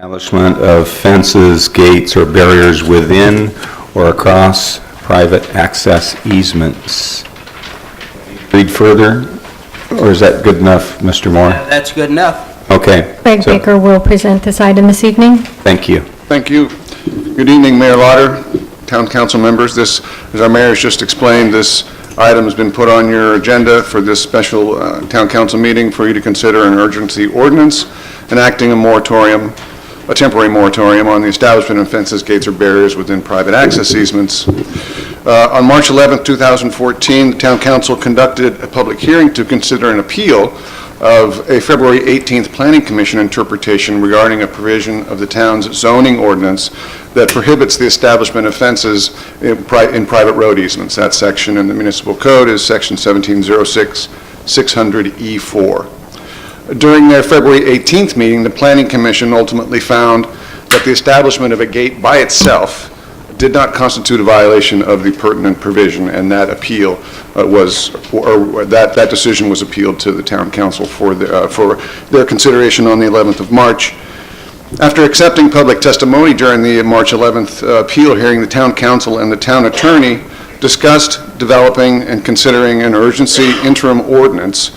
Establishment of fences, gates, or barriers within or across private access easements. Read further, or is that good enough, Mr. Moore? That's good enough. Okay. Craig So, Baker will present this item this evening. thank you. Thank you. Good evening, Mayor Lauder, Town Council members. This, as our mayor has just explained, this item has been put on your agenda for this special Town Council meeting for you to consider an urgency ordinance enacting a temporary moratorium on the establishment of fences, gates, or barriers within private access easements. On March 11, 2014, the Town Council conducted a public hearing to consider an appeal of a February 18th Planning Commission interpretation regarding a provision of the town's zoning ordinance that prohibits the establishment of fences in private road easements. That section in the municipal code is section 1706, 600E4. During their February 18th meeting, the Planning Commission ultimately found that the establishment of a gate by itself did not constitute a violation of the pertinent provision, and that appeal that decision was appealed to the Town Council for their consideration on the 11th of March. After accepting public testimony during the March 11th appeal hearing, the Town Council and the Town Attorney discussed developing and considering an urgency interim ordinance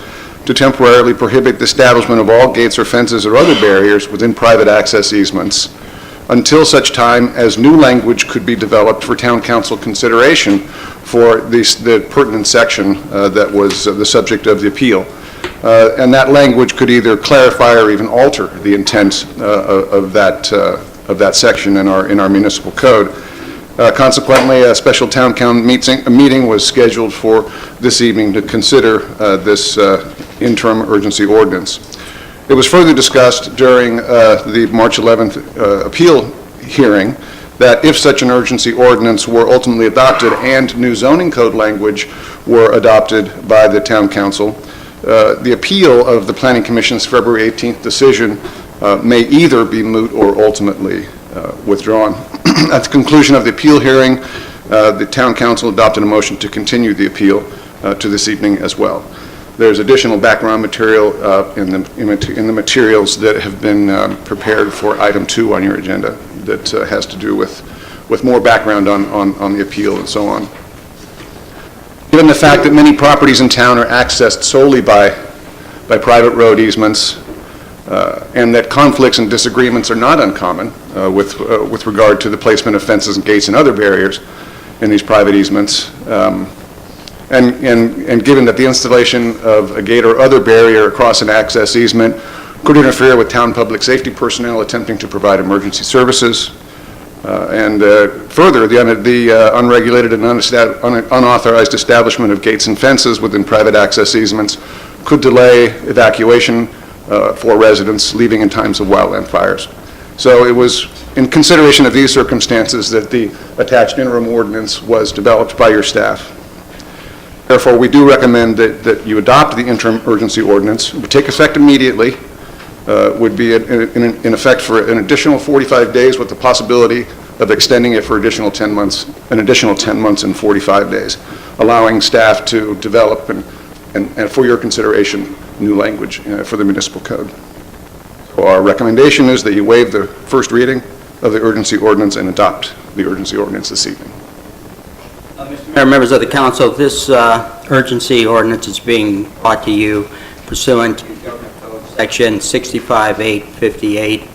to temporarily prohibit the establishment of all gates or fences or other barriers within private access easements until such time as new language could be developed for Town Council consideration for the pertinent section that was the subject of the appeal. And that language could either clarify or even alter the intent of that section in our municipal code. Consequently, a special Town Council meeting was scheduled for this evening to consider this interim urgency ordinance. It was further discussed during the March 11th appeal hearing that if such an urgency ordinance were ultimately adopted and new zoning code language were adopted by the Town Council, the appeal of the Planning Commission's February 18th decision may either be moot or ultimately withdrawn. At the conclusion of the appeal hearing, the Town Council adopted a motion to continue the appeal to this evening as well. There's additional background material in the materials that have been prepared for item 2 on your agenda that has to do with more background on the appeal and so on. Given the fact that many properties in town are accessed solely by private road easements, and that conflicts and disagreements are not uncommon with regard to the placement of fences and gates and other barriers in these private easements, and given that the installation of a gate or other barrier across an access easement could interfere with town public safety personnel attempting to provide emergency services, and further, the unregulated and unauthorized establishment of gates and fences within private access easements could delay evacuation for residents leaving in times of wildland fires. So it was in consideration of these circumstances that the attached interim ordinance was developed by your staff. Therefore, we do recommend that you adopt the interim urgency ordinance. It would take effect immediately, would be in effect for an additional 45 days with the possibility of extending it for an additional 10 months and 45 days, allowing staff to develop and for your consideration, new language for the municipal code. So our recommendation is that you waive the first reading of the urgency ordinance and adopt the urgency ordinance this evening. Mr. Mayor, members of the council, this urgency ordinance is being brought to you pursuant to Government Code Section 65858,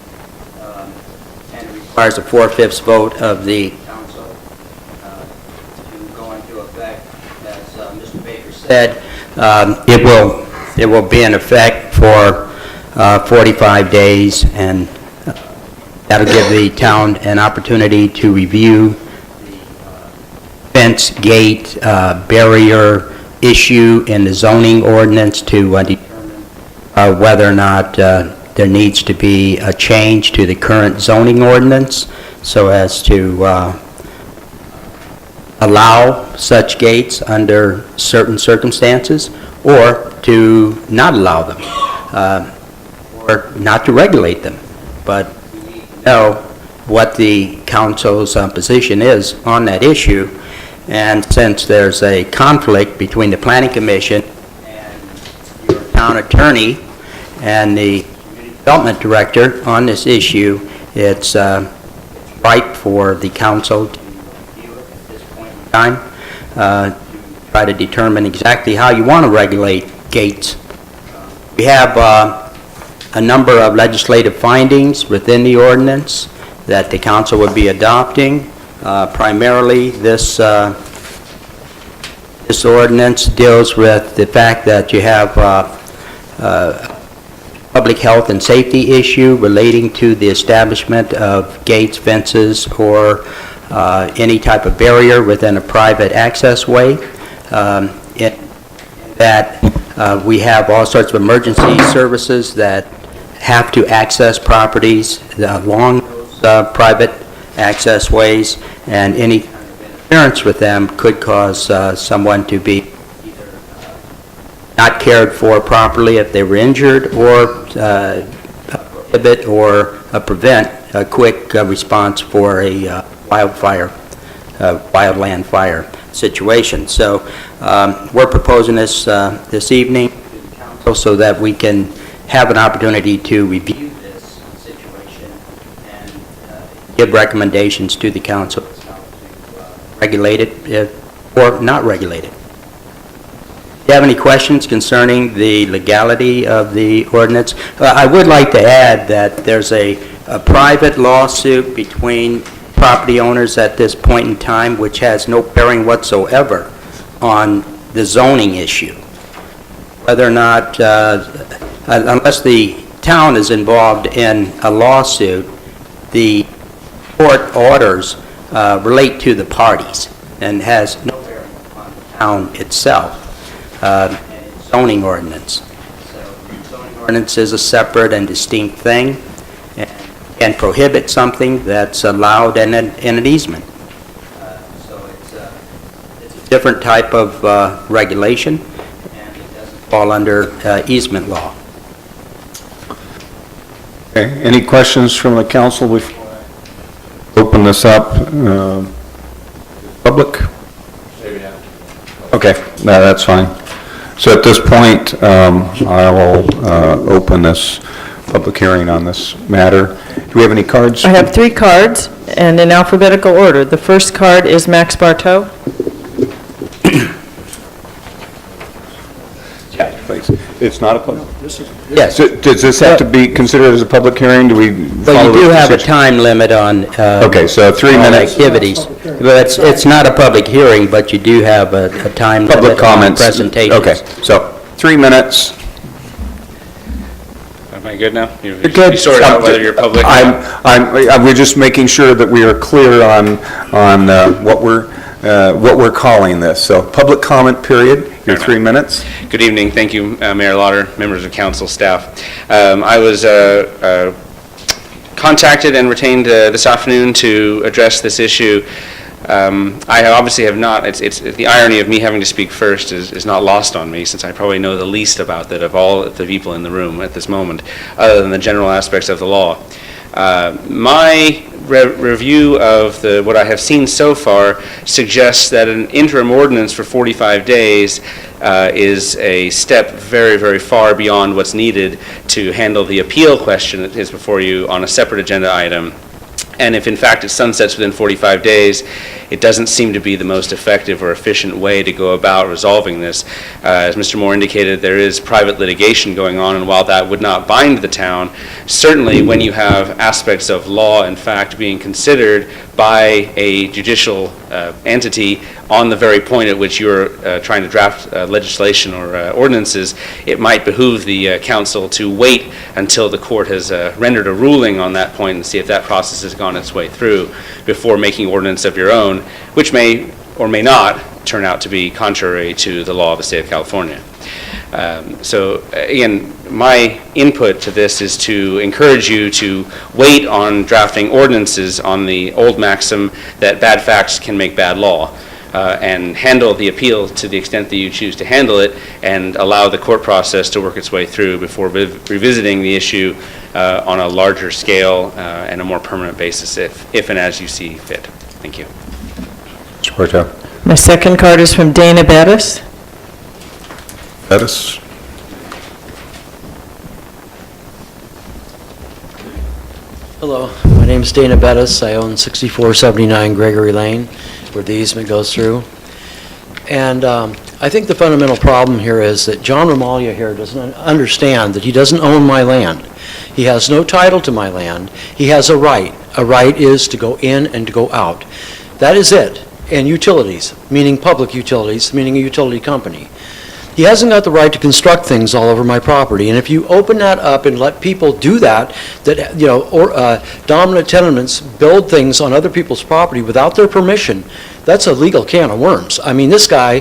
and it requires a 4/5 vote of the council to go into effect. As Mr. Baker said, it will be in effect for 45 days, and that'll give the town an opportunity to review fence, gate, barrier issue in the zoning ordinance to determine whether or not there needs to be a change to the current zoning ordinance so as to allow such gates under certain circumstances, or to not allow them, or not to regulate them. But we need to know what the council's position is on that issue. And since there's a conflict between the Planning Commission and your town attorney and the Community Development Director on this issue, it's right for the council to review it at this point in time, to try to determine exactly how you want to regulate gates. We have a number of legislative findings within the ordinance that the council would be adopting. Primarily, this ordinance deals with the fact that you have public health and safety issue relating to the establishment of gates, fences, or any type of barrier within a private access way. We have all sorts of emergency services that have to access properties along those private access ways, and any interference with them could cause someone to be either not cared for properly if they were injured, or prohibit or prevent a quick response for a wildland fire situation. So we're proposing this this evening so that we can have an opportunity to review this situation and give recommendations to the council to regulate it or not regulate it. Do you have any questions concerning the legality of the ordinance? I would like to add that there's a private lawsuit between property owners at this point in time, which has no bearing whatsoever on the zoning issue. Whether or not, unless the town is involved in a lawsuit, the court orders relate to the parties and has no bearing on the town itself. Zoning ordinance. So zoning ordinance is a separate and distinct thing, and prohibit something that's allowed in an easement. So it's a different type of regulation, and it doesn't fall under easement law. Okay, any questions from the council before I open this up? Public? Okay, no, that's fine. So at this point, I will open this public hearing on this matter. Do we have any cards? I have 3 cards, and in alphabetical order. The first card is Max Bartow. Yeah, please. It's not a public? Yes. So does this have to be considered as a public hearing? Do we But follow you do the have a procedure? time limit on Okay, so 3 all minutes. activities. But it's not a public hearing, but you do have a time limit Public on comments. presentations. Okay, so 3 minutes. Am I good now? You Good. you sorted out whether you're public or not? We're just making sure that we are clear on what we're calling this. So, public comment period, your Fair 3 minutes. Good evening. Thank you, Mayor Lauder, members of council, staff. I was contacted and retained this afternoon to address this issue. I obviously have not, it's the irony of me having to speak first is not lost on me, since I probably know the least about that of all the people in the room at this moment, other than the general aspects of the law. My review of what I have seen so far suggests that an interim ordinance for 45 days is a step very, very far beyond what's needed to handle the appeal question that is before you on a separate agenda item. And if in fact it sunsets within 45 days, it doesn't seem to be the most effective or efficient way to go about resolving this. As Mr. Moore indicated, there is private litigation going on, and while that would not bind the town, certainly when you have aspects of law and fact being considered by a judicial entity on the very point at which you're trying to draft legislation or ordinances, it might behoove the council to wait until the court has rendered a ruling on that point and see if that process has gone its way through before making ordinance of your own, which may or may not turn out to be contrary to the law of the state of California. So again, my input to this is to encourage you to wait on drafting ordinances on the old maxim that bad facts can make bad law, and handle the appeal to the extent that you choose to handle it, and allow the court process to work its way through before revisiting the issue on a larger scale and a more permanent basis if and as you see fit. Thank you. Mr. Bartow. My second card is from Dana Bettis. Hello, my name is Dana Bettis. I own 6479 Gregory Lane, where the easement goes through. And I think the fundamental problem here is that John Romalia here doesn't understand that he doesn't own my land. He has no title to my land. He has a right. A right is to go in and to go out. That is it. And utilities, meaning public utilities, meaning a utility company. He hasn't got the right to construct things all over my property, and if you open that up and let people do that, dominant tenements build things on other people's property without their permission, that's a legal can of worms. I mean, this guy,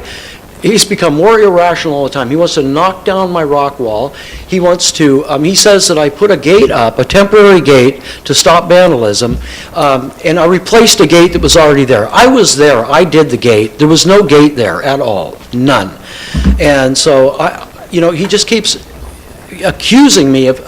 he's become more irrational all the time. He wants to knock down my rock wall. He wants to, he says that I put a gate up, a temporary gate, to stop vandalism, and I replaced a gate that was already there. I was there. I did the gate. There was no gate there at all. None. And so, he just keeps accusing me of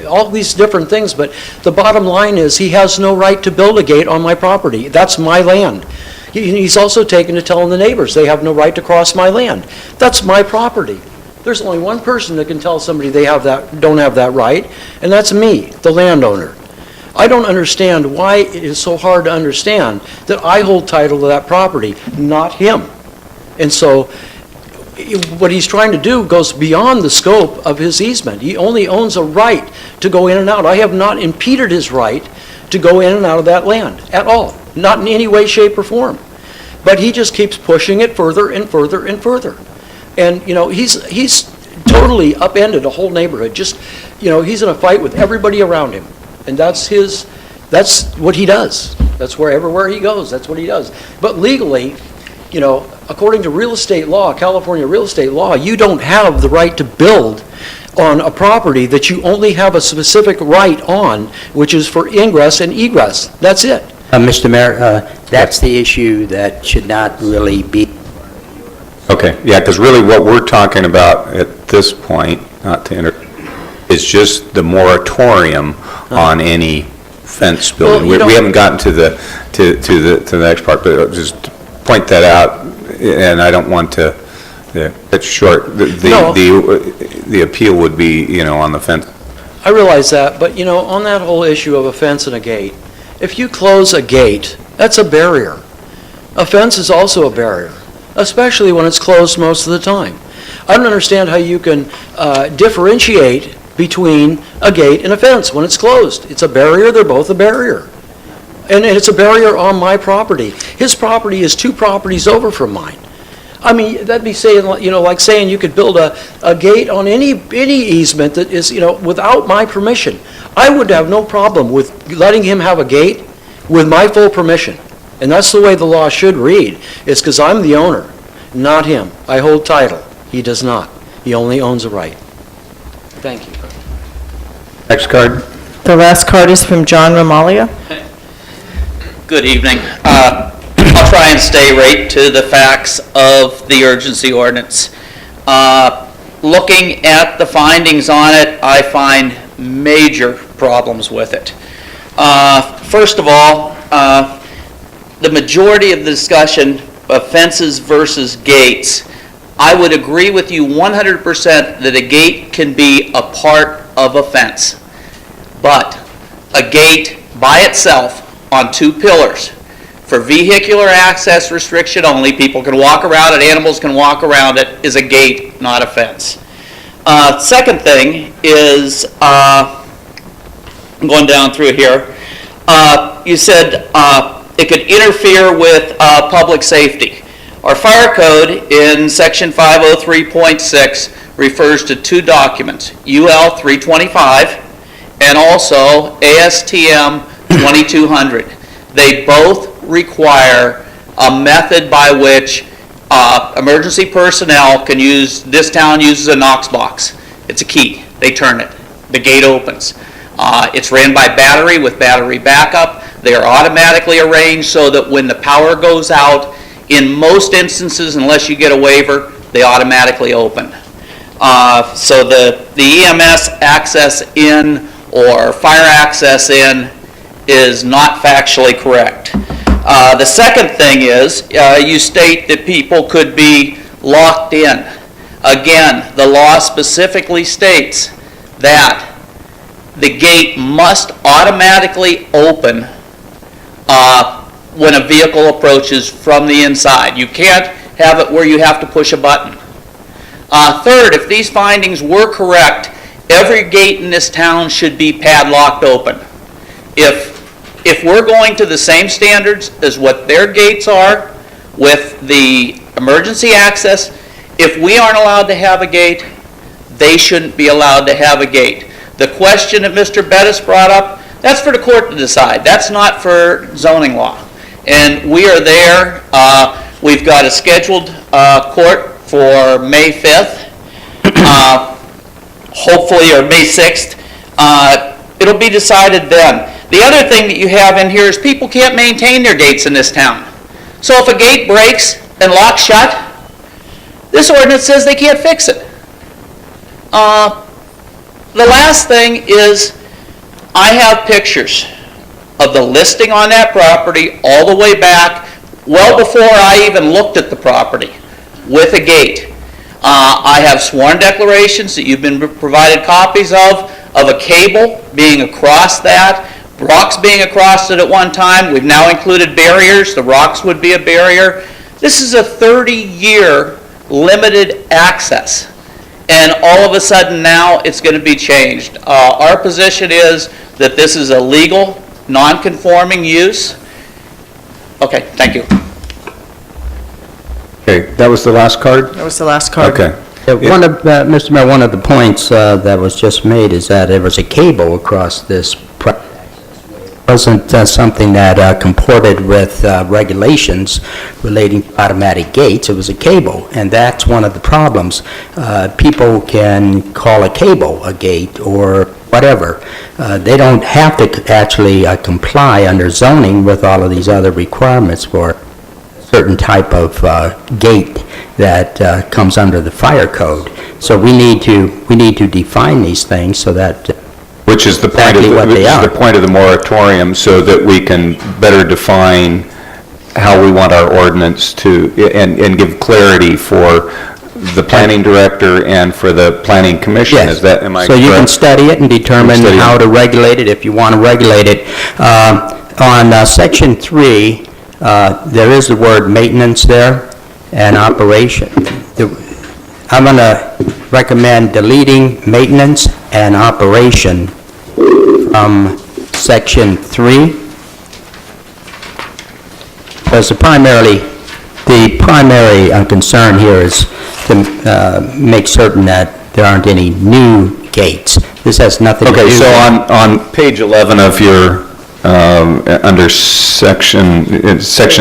all these different things, but the bottom line is he has no right to build a gate on my property. That's my land. He's also taken to telling the neighbors they have no right to cross my land. That's my property. There's only one person that can tell somebody they don't have that right, and that's me, the landowner. I don't understand why it is so hard to understand that I hold title to that property, not him. And so what he's trying to do goes beyond the scope of his easement. He only owns a right to go in and out. I have not impeded his right to go in and out of that land at all, not in any way, shape, or form. But he just keeps pushing it further and further and further. And, he's totally upended a whole neighborhood. Just, he's in a fight with everybody around him. And that's what he does. That's everywhere he goes, that's what he does. But legally, according to real estate law, California real estate law, you don't have the right to build on a property that you only have a specific right on, which is for ingress and egress. That's it. Mr. Mayor, that's the issue that should not really be. Okay, yeah, because really what we're talking about at this point, not to is just the moratorium on any fence building. Well, We haven't gotten to the next part, but just point that out, and I don't want to, it's short. The appeal would be, on the fence. I realize that, but on that whole issue of a fence and a gate, if you close a gate, that's a barrier. A fence is also a barrier, especially when it's closed most of the time. I don't understand how you can differentiate between a gate and a fence when it's closed. It's a barrier, they're both a barrier. And it's a barrier on my property. His property is 2 properties over from mine. I mean, that'd be saying, like saying you could build a gate on any easement that is, without my permission. I would have no problem with letting him have a gate with my full permission. And that's the way the law should read, is because I'm the owner, not him. I hold title. He does not. He only owns a right. Thank you. Next card. The last card is from John Romalia. Good evening. I'll try and stay right to the facts of the urgency ordinance. Looking at the findings on it, I find major problems with it. First of all, the majority of the discussion of fences versus gates, I would agree with you 100% that a gate can be a part of a fence. But a gate by itself on 2 pillars, for vehicular access restriction only, people can walk around it, animals can walk around it, is a gate, not a fence. Second thing is, going down through here, you said it could interfere with public safety. Our fire code in section 503.6 refers to 2 documents, UL 325 and also ASTM 2200. They both require a method by which emergency personnel can use, this town uses a Knox box. It's a key. They turn it. The gate opens. It's ran by battery with battery backup. They are automatically arranged so that when the power goes out, in most instances, unless you get a waiver, they automatically open. So the EMS access in or fire access in is not factually correct. The second thing is, you state that people could be locked in. Again, the law specifically states that the gate must automatically open when a vehicle approaches from the inside. You can't have it where you have to push a button. Third, if these findings were correct, every gate in this town should be padlocked open. If we're going to the same standards as what their gates are with the emergency access, if we aren't allowed to have a gate, they shouldn't be allowed to have a gate. The question that Mr. Bettis brought up, that's for the court to decide. That's not for zoning law. And we are there. We've got a scheduled court for May 5th, hopefully, or May 6th. It'll be decided then. The other thing that you have in here is people can't maintain their gates in this town. So if a gate breaks and locks shut, this ordinance says they can't fix it. The last thing is, I have pictures of the listing on that property all the way back, well before I even looked at the property, with a gate. I have sworn declarations that you've been provided copies of a cable being across that, rocks being across it at one time. We've now included barriers. The rocks would be a barrier. This is a 30-year limited access. And all of a sudden now it's going to be changed. Our position is that this is a legal, non-conforming use. Okay, thank you. Okay, that was the last card? That was the last card. Okay. One of, Mr. Mayor, one of the points that was just made is that there was a cable across this property. It wasn't something that comported with regulations relating to automatic gates. It was a cable, and that's one of the problems. People can call a cable a gate or whatever. They don't have to actually comply under zoning with all of these other requirements for a certain type of gate that comes under the fire code. So we need to define these things so that Which is the point of, Exactly what which they is the are. point of the moratorium, so that we can better define how we want our ordinance to, and give clarity for the planning director and for the planning commission. Yes. Is that, am I So correct? you can study it and determine Study it. how to regulate it if you want to regulate it. On Section 3, there is the word maintenance there and operation. I'm going to recommend deleting maintenance and operation from Section 3. Because the primary concern here is to make certain that there aren't any new gates. This has nothing to do... Okay, so on page 11 of your, under Section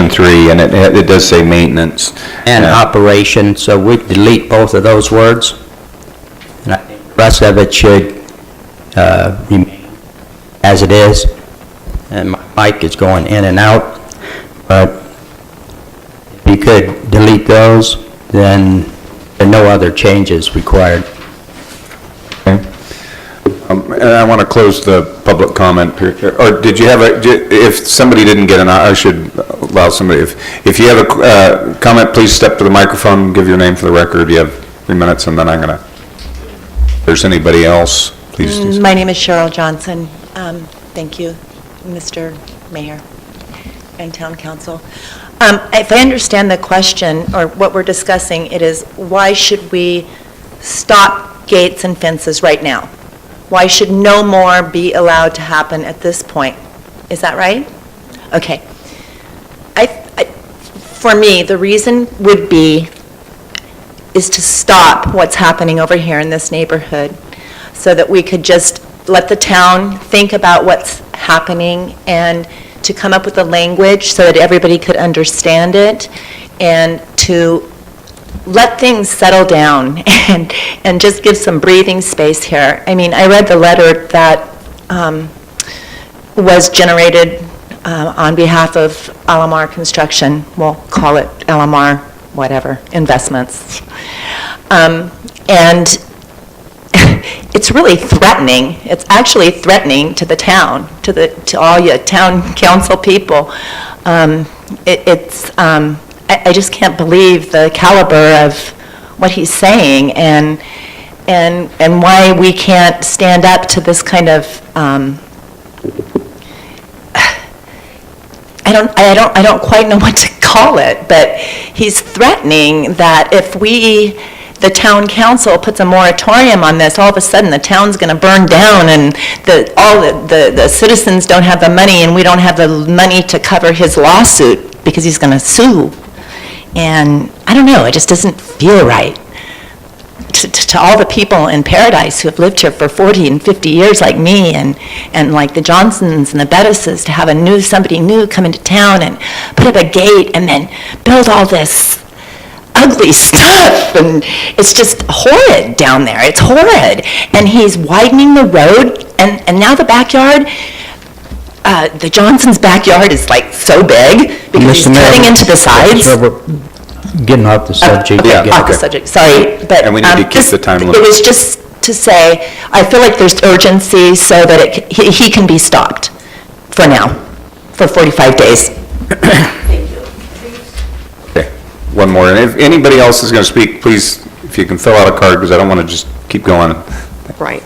3, and it does say maintenance. And Yeah. operation, so we delete both of those words. And I think the rest of it should remain as it is. And my mic is going in and out, but if you could delete those, then there are no other changes required. Okay. And I want to close the public comment period, or did you have if somebody didn't get I should allow somebody, if you have a comment, please step to the microphone, give your name for the record. You have 3 minutes, and then I'm going to, if there's anybody else, please do so. My name is Cheryl Johnson. Thank you, Mr. Mayor and Town Council. If I understand the question, or what we're discussing, it is, why should we stop gates and fences right now? Why should no more be allowed to happen at this point? Is that right? Okay. For me, the reason would be, is to stop what's happening over here in this neighborhood, so that we could just let the town think about what's happening and to come up with a language so that everybody could understand it, and to let things settle down and just give some breathing space here. I mean, I read the letter that was generated on behalf of LMR Construction. We'll call it LMR, whatever, Investments. And it's really threatening. It's actually threatening to the town, to all you town council people. I just can't believe the caliber of what he's saying, and and why we can't stand up to this kind of, I don't quite know what to call it, but he's threatening that if the town council puts a moratorium on this, all of a sudden the town's going to burn down and the citizens don't have the money and we don't have the money to cover his lawsuit because he's going to sue. And I don't know, it just doesn't feel right to all the people in Paradise who have lived here for 40 and 50 years like me and like the Johnsons and the Bettises to have somebody new come into town and put up a gate and then build all this ugly stuff, and it's just horrid down there. It's horrid. And he's widening the road, and now the backyard, the Johnson's backyard is like so big because he's Mr. Mayor, cutting into the sides. We're getting off the subject. Yeah, Off the okay. subject, sorry, but. And we need to keep the time limit. It was just to say, I feel like there's urgency so that he can be stopped for now, for 45 days. Okay, one more. And if anybody else is going to speak, please, if you can fill out a card, because I don't want to just keep going. Right.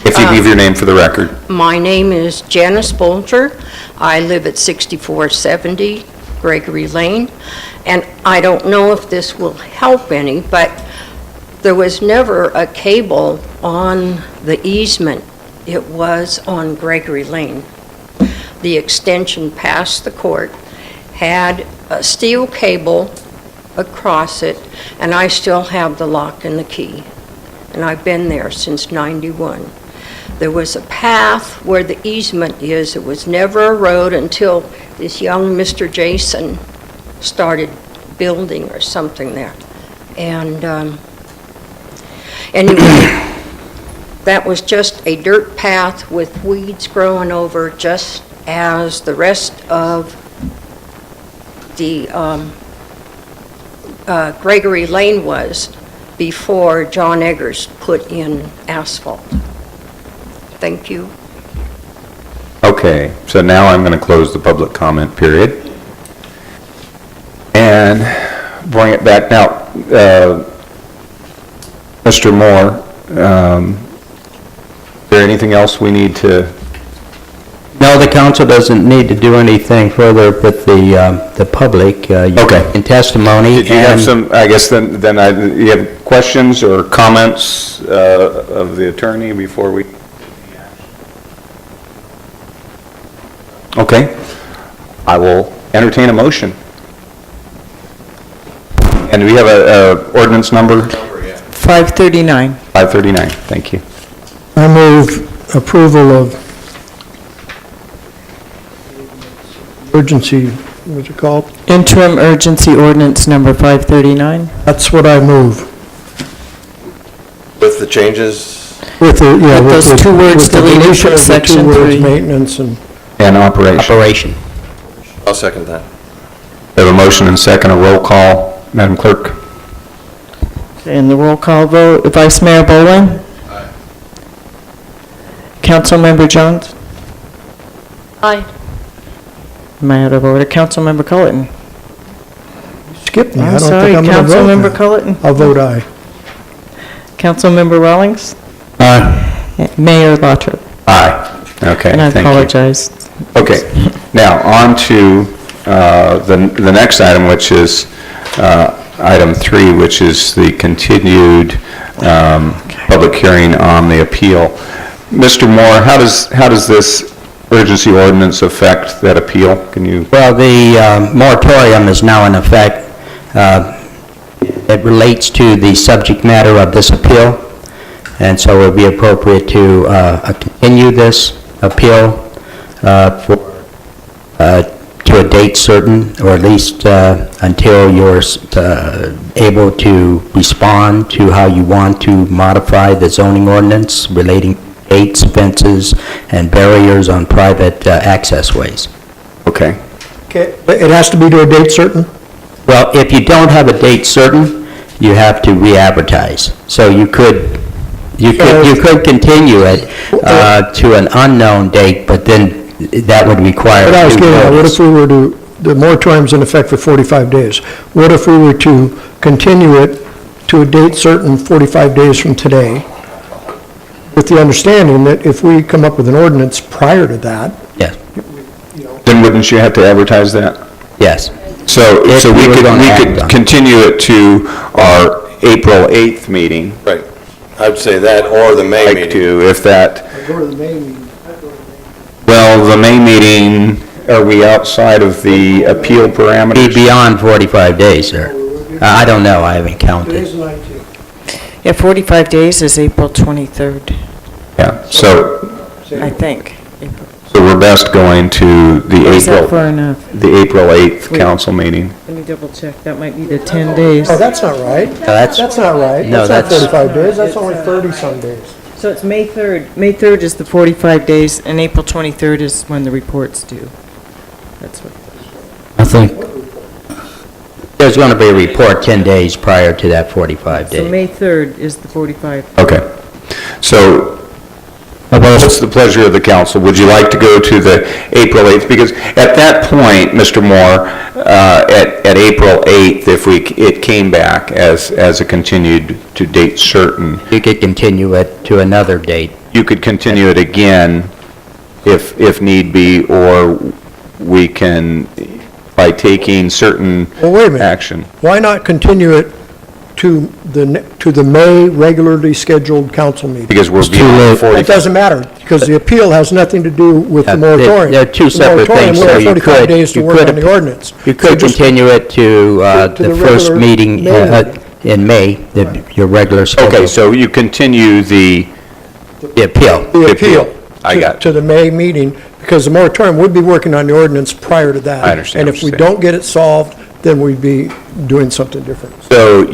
If you give your name for the record. My name is Janice Bolger. I live at 6470 Gregory Lane, and I don't know if this will help any, but there was never a cable on the easement. It was on Gregory Lane. The extension past the court had a steel cable across it, and I still have the lock and the key. And I've been there since '91. There was a path where the easement is. It was never a road until this young Mr. Jason started building or something there. And anyway, that was just a dirt path with weeds growing over, just as the rest of the Gregory Lane was before John Eggers put in asphalt. Thank you. Okay, so now I'm going to close the public comment period. And bring it back. Now, Mr. Moore, is there anything else we need to? No, the council doesn't need to do anything further with the public. Okay. In testimony. Did you have and- some, I guess then you have questions or comments of the attorney before we? Okay, I will entertain a motion. And do we have a ordinance number? 539. 539, thank you. I move approval of urgency, what's it called? Interim urgency ordinance number 539. That's what I move. With the changes? With the, yeah. With those two words with the deleted deletion from of the section two words, 3. maintenance and. And operation. Operation. I'll second that. We have a motion and second, a roll call. Madam Clerk? And the roll call vote, Vice Mayor Boland? Aye. Councilmember Jones? Aye. Am I out of order? Councilmember Culleton? Skip me, I I'm don't sorry, think I'm going to vote Councilmember now. Culleton? I'll vote aye. Councilmember Rawlings? Aye. Mayor Latrip? Aye. Okay, And I thank you. apologize. Okay, now on to the next item, which is item 3, which is the continued public hearing on the appeal. Mr. Moore, how does this urgency ordinance affect that appeal? Can you? Well, the moratorium is now in effect. It relates to the subject matter of this appeal, and so it would be appropriate to continue this appeal to a date certain, or at least until you're able to respond to how you want to modify the zoning ordinance relating to gates, fences, and barriers on private access ways. Okay. Okay, it has to be to a date certain? Well, if you don't have a date certain, you have to re-advertise. So you could continue it to an unknown date, but then that would require But I was new getting at, what notice. if we were to, the moratorium's in effect for 45 days. What if we were to continue it to a date certain 45 days from today, with the understanding that if we come up with an ordinance prior to that, Yes, Then wouldn't you have to advertise that? yes. So If we we were could, gonna act on it. continue it to our April 8th meeting. Right. I'd say that or the May Like meeting. to, if that, go to the May meeting. well, the May meeting, are we outside of the appeal Be parameters? beyond 45 days, sir. I don't know, I haven't counted. Today's the 19th. Yeah, 45 days is April 23rd, Yeah, so I think. we're best going to the Is that April, far enough? the April 8th Wait. council meeting. Let me double check, that might be the 10 days. Oh, that's not right. That's, That's not right. No, That's not that's- 45 days, that's only 30-some days. So it's May 3rd. May 3rd is the 45 days, and April 23rd is when the report's due. That's what. I think. There's going to be a report 10 days prior to that 45 So days. May 3rd is the 45. Okay. So what's the pleasure of the council? Would you like to go to the April 8th? Because at that point, Mr. Moore, at April 8th, if it came back as a continued to date certain, You could continue it to another date. you could continue it again if need be, or we can, by taking certain Well, wait a minute. action. Why not continue it to the May regularly scheduled council meeting? Because we're beyond It 45. doesn't matter, because the appeal has nothing to do with the Yeah, moratorium. they're two separate things, The so moratorium, you we have 45 could- days to you work could- on the ordinance. You So could just- continue it to to the the first regular meeting May in May, your regular schedule. Okay, so you continue the appeal. The appeal. I to- got it. To the May meeting, because the moratorium would be working on the ordinance prior to that. I understand And what if we you're saying. don't get it solved, then we'd be doing something different. So,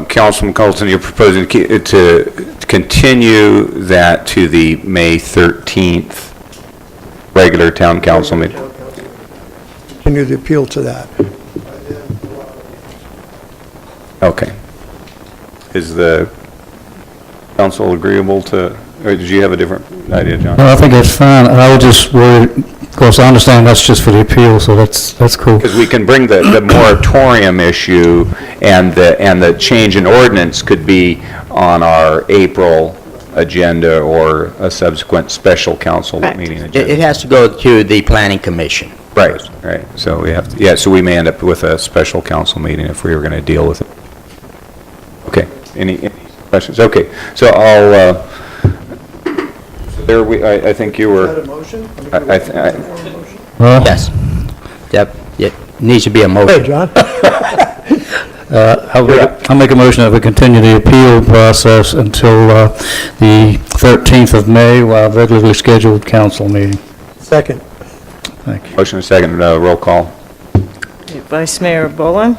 Councilman Colton, you're proposing to continue that to the May 13th regular town council meeting? Continue the appeal to that. Okay. Is the council agreeable to, or did you have a different idea, John? No, I think that's fine. I was just worried, of course, I understand that's just for the appeal, so that's cool. Because we can bring the moratorium issue and the change in ordinance could be on our April agenda or a subsequent special council meeting It agenda. has to go to the planning commission. Right, right. So we have, so we may end up with a special council meeting if we were going to deal with it. Okay, any questions? Okay, so I'll, I think you were. a motion? Yes. Yep, it needs to be a Hey, motion. John? I'll make a motion that we continue the appeal process until the 13th of May, while regularly scheduled council meeting. Second. Thank you. Motion and second, roll call. Vice Mayor Boland?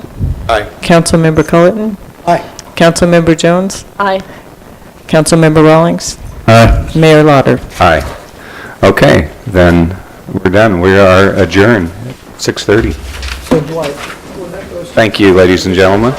Aye. Councilmember Culleton? Aye. Councilmember Jones? Aye. Councilmember Rawlings? Aye. Mayor Lauder? Aye. Okay, then we're done. We are adjourned, 6:30. So Dwight, Thank you, ladies and gentlemen.